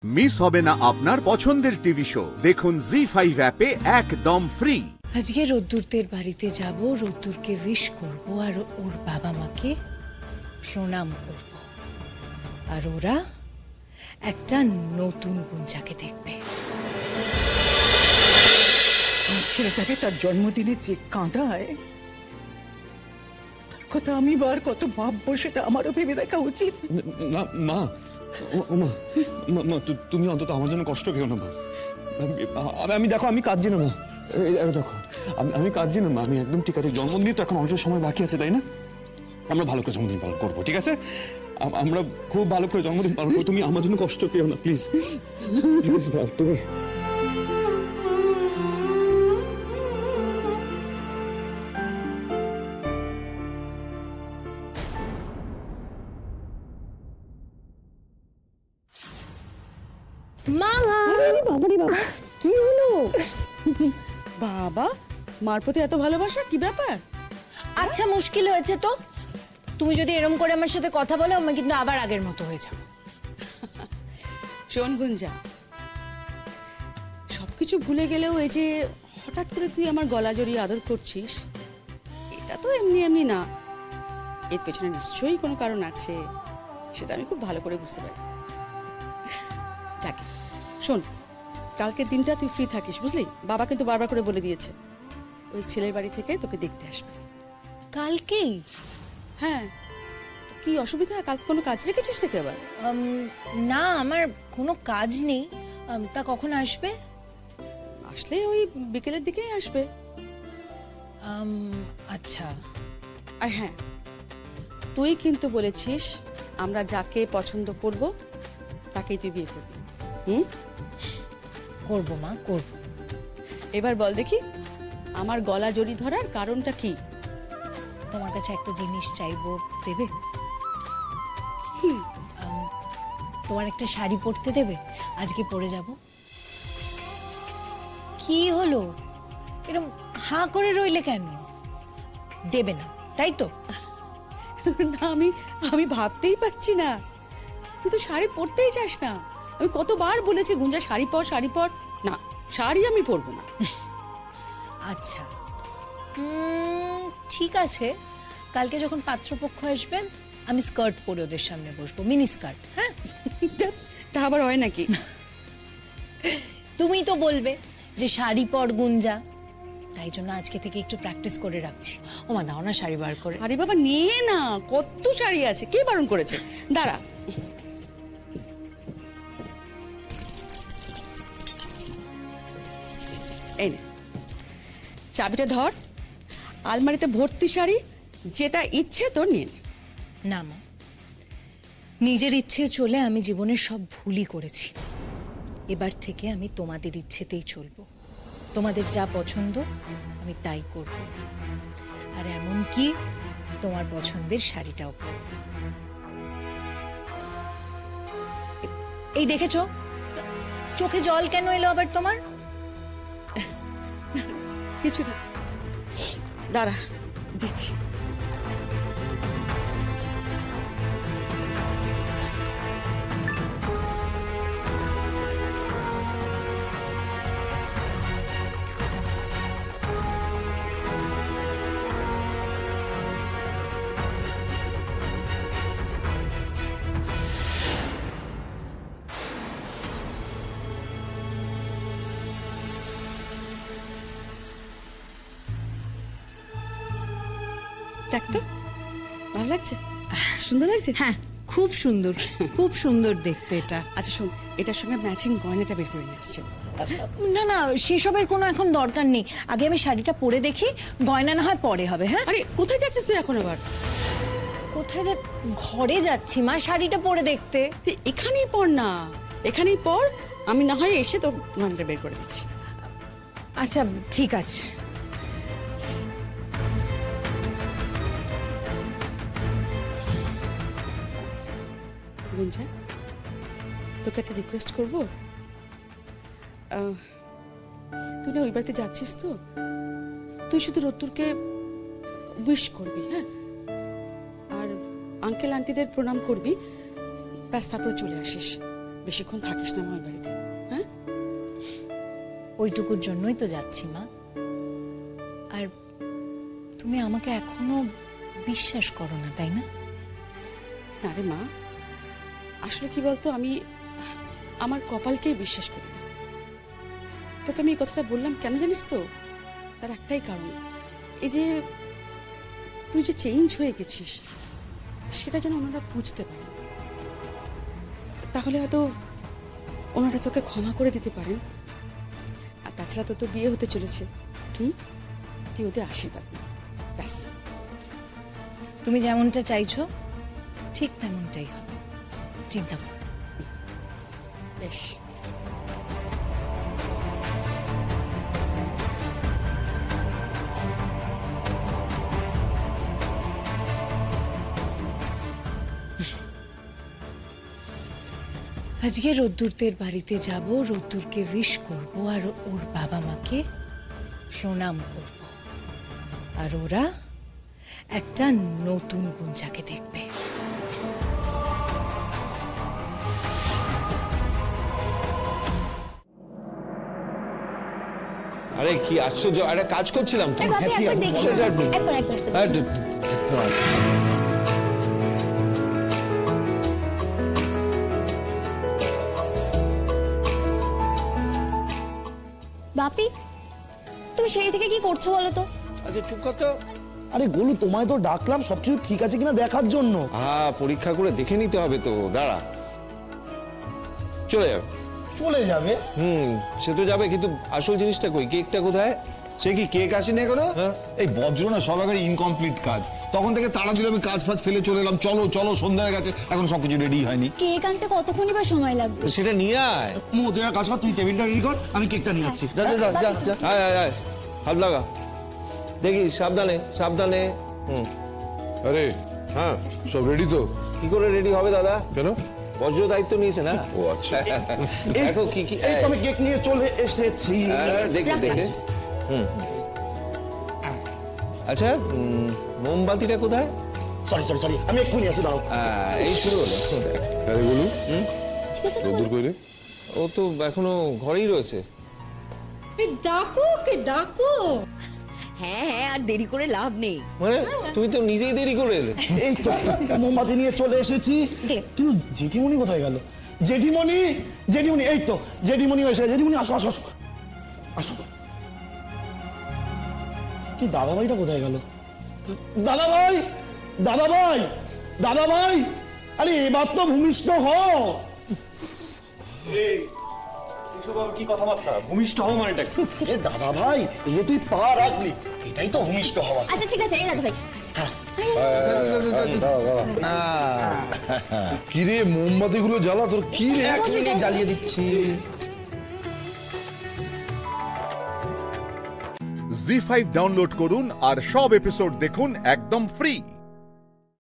Miss হবে না আপনার পছন্দের টিভি শো। দেখুন জি5 অ্যাপে একদম ফ্রি। আজকে রোদ্দুরদের বাড়িতে যাব, রোদ্দুরকে উইশ করব আর ওর বাবা মাকে প্রণাম করব, আর ওরা একটা নতুন গুঞ্জাকে দেখবে। ছেলেটাকে তার জন্মদিনে যে কাঁদায়, তার কথা আমি বার কত ভাববো সেটা আমারও ভেবে দেখা উচিত। না মা, মা মা তুমি অন্তত আমার জন্য কষ্ট পেও না মা। আমি দেখো, আমি কাঁদছি না মা। দেখো আমি কাঁদছি না মা, আমি একদম ঠিক আছে। জন্মদিন তো এখন অনেকটা সময় বাকি আছে, তাই না? আমরা ভালো করে জন্মদিন পালন করবো, ঠিক আছে? আমরা খুব ভালো করে জন্মদিন পালন করবো। তুমি আমার জন্য কষ্ট পেও না প্লিজ, প্লিজ মা। তুমি কি হলো বাবা? মার প্রতি এত ভালোবাসা, কি ব্যাপার? আচ্ছা, মুশকিল হয়েছে তো। তুমি যদি এরকম করে আমার সাথে কথা বলো, আমি কিন্তু আবার আগের মতো হয়ে যাবো। শোন গুঞ্জা, সবকিছু ভুলে গেলেও এই যে হঠাৎ করে তুই আমার গলা জড়িয়ে আদর করছিস, এটা তো এমনি এমনি না। এর পেছনে নিশ্চয়ই কোনো কারণ আছে, সেটা আমি খুব ভালো করে বুঝতে পারি। যাকে শোন, কালকের দিনটা তুই ফ্রি থাকিস, বুঝলি? বাবা কিন্তু বারবার করে বলে দিয়েছে ওই ছেলের বাড়ি থেকে তোকে দেখতে আসবে। কালকেই? হ্যাঁ, কি অসুবিধা? কালকে কোনো কাজ রেখেছিস নাকি আবার? না, আমার কোনো কাজ নেই। তা কখন আসবে? আসলে ওই বিকেলের দিকেই আসবে। আচ্ছা। আর হ্যাঁ, তুই কিন্তু বলেছিস আমরা যাকে পছন্দ করব তাকেই তুই বিয়ে করবি। করবো মা, করবো। এবার বল দেখি, আমার গলা জড়ি ধরার কারণটা কি? তোমার কাছে একটা জিনিস চাইবো, দেবে? কি? তোমার একটা শাড়ি পরতে দেবে? আজকে পরে যাব। কি হলো, এরকম হাঁ করে রইলে কেন? দেবে না, তাই তো? না, আমি ভাবতেই পারছি না। তুই তো শাড়ি পরতেই চাস না। আমি কতবার বলেছি গুঞ্জা শাড়ি পর, শাড়ি পর। না, শাড়ি আমি পরবো না। আচ্ছা, ঠিক আছে। কালকে যখন পাত্রপক্ষ আসবে, আমি স্কার্ট পরে ওদের সামনে বসবো, মিনি স্কার্ট। হ্যাঁ, তা আবার হয় নাকি? তুমি তো বলবে যে শাড়ি পর গুঞ্জা, তাই জন্য আজকে থেকে একটু প্র্যাকটিস করে রাখছি। ও মা, দাও না শাড়ি বার করে। আরে বাবা, নিয়ে না, কত শাড়ি আছে, কে বারণ করেছে? দাঁড়া। এই নে, চাবিটা ধর। আলমারিতে ভর্তি শাড়ি, যেটা ইচ্ছে তোর নিয়ে নে। না মা, নিজের ইচ্ছে চলে আমি জীবনের সব ভুলই করেছি। এবার থেকে আমি তোমাদের ইচ্ছেতেই চলবো। তোমাদের যা পছন্দ আমি তাই করব, আর এমনকি তোমার পছন্দের শাড়িটাও পরব। এই দেখেছো, চোখে জল কেন এলো আবার তোমার? কিছু না, দাঁড়া দিচ্ছি। দেখ তো, ভালো লাগছে? সুন্দর লাগছে? হ্যাঁ, খুব সুন্দর, খুব সুন্দর দেখতে এটা। আচ্ছা শোন, এটার সঙ্গে ম্যাচিং গয়নাটা বের করে নিয়ে আসছে। না না, সেসবের কোনো এখন দরকার নেই। আগে আমি শাড়িটা পরে দেখি, গয়না না হয় পরে হবে। হ্যাঁ, আরে কোথায় যাচ্ছিস তুই এখন আবার? কোথায় যা, ঘরে যাচ্ছি মা, শাড়িটা পরে দেখতে। তুই এখানেই পর না, এখানেই পর। আমি না হয় এসে তোর গয়নাটা বের করে দিচ্ছি। আচ্ছা ঠিক আছে। গুঞ্জা, তোকে একটা রিকোয়েস্ট করবো। তুই না ওই বাড়িতে যাচ্ছিস তো, তুই শুধু রত্তুরকে উইশ করবি, হ্যাঁ? আর আঙ্কেল আন্টিদের প্রণাম করবি, ব্যাস তারপরে চলে আসিস। বেশিক্ষণ থাকিস না আমার বাড়িতে, হ্যাঁ? ওইটুকুর জন্যই তো যাচ্ছি মা। আর তুমি আমাকে এখনো বিশ্বাস করো না, তাই না? না রে মা, আসলে কি বলতো, আমি আমার কপালকেই বিশ্বাস করি না। তোকে আমি এই কথাটা বললাম কেন জানিস তো? তার একটাই কারণ, এই যে তুই যে চেঞ্জ হয়ে গেছিস সেটা যেন ওনারা বুঝতে পারে, তাহলে হয়তো ওনারা তোকে ক্ষমা করে দিতে পারেন। আর তাছাড়া তো তোর বিয়ে হতে চলেছে, তুই ওদের আশীর্বাদ নে, ব্যাস। তুমি যেমনটা চাইছো ঠিক তেমনটাই হবে, চিন্তা করো না। বেশ। আজকে রোদ্দুরদের বাড়িতে যাব, রোদ্দুরকে উইশ করব আর ওর বাবা মাকে প্রণাম করব, আর ওরা একটা নতুন গুঞ্জাকে দেখবে। আরে কি আশ্চর্য, একটা কাজ করছিলাম তো। বাপি, তুমি সেই থেকে কি করছো বলো তো? আচ্ছা চুপ কর তো। আরে গোলু, তোমায় তো ডাকলাম সবকিছু ঠিক আছে কিনা দেখার জন্য। হ্যাঁ, পরীক্ষা করে দেখে নিতে হবে তো, দাঁড়া। চলে যাবে? চলে যাবে? সে তো যাবে, কিন্তু আসল জিনিসটা কই, কেকটা কোথায়? সে কি কেক আসেনি এখনো? এই বজ্র না সব একবার ইনকমপ্লিট কাজ, তখন থেকে তাড়া দিলে আমি কাজ ফাজ ফেলে চলে এলাম, চলো চলো সন্ধ্যা হয়ে গেছে, এখন সবকিছু রেডি হয়নি। কেক আনতে কতক্ষণই বা সময় লাগবে? তো সেটা নিয়ে আয়। মোদের কাজ কর, তুই টেবিলটা রেডি কর, আমি কেকটা নিয়ে আসছি। যা যা যা যা, আয় আয় আয়, হাত লাগা। দেখি, সাবধানে সাবধানে। আরে হ্যাঁ, সব রেডি তো? কি করে রেডি হবে দাদা? কেন? বজ্র দায়িত্ব নিয়েছে না? ও আচ্ছা। দেখো কি কি, এই তো আমি কেক নিয়ে চলে এসেছি। দেখে দেখে। আচ্ছা, মোমবাতিটা কোথায়? সরি সরি সরি, আমি এক্ষুনি আসি, দাঁড়াও। এই শুরু হলো। আরে বলু, ঠিক আছে না? দূর করে ও তো এখনো ঘরেই রয়েছে। ডাকো ওকে, ডাকো। হ্যাঁ হ্যাঁ, আর দেরি করে লাভ নেই। মানে তুমি তো নিজেই দেরি করে এলে। এই তো মোমবাতি নিয়ে চলে এসেছি। কিন্তু জেঠিমণি কোথায় গেল? জেঠিমণি, জেঠিমণি, এই তো জেঠিমণি এসে। জেঠিমণি আসো আসো আসো আসো। কি দাদাভাইটা কোথায় গেল? দাদাভাই, দাদাভাই, দাদাভাই, আরে এবার তো ভূমিষ্ঠ হও। কি কথাবার্তা? ভূমিষ্ঠ হওয়া মানেটা কি? এ দাদা ভাই, এই যে তুই পা রাখলি, এটাই তো ভূমিষ্ঠ হওয়া। আচ্ছা ঠিক আছে, এই দাদা ভাই। কি রে, মোমবাতি গুলো জ্বালা তোর কি রে? এক মিনিট জ্বালিয়ে দিচ্ছি। জি5 ডাউনলোড করুন আর সব এপিসোড দেখুন একদম ফ্রি।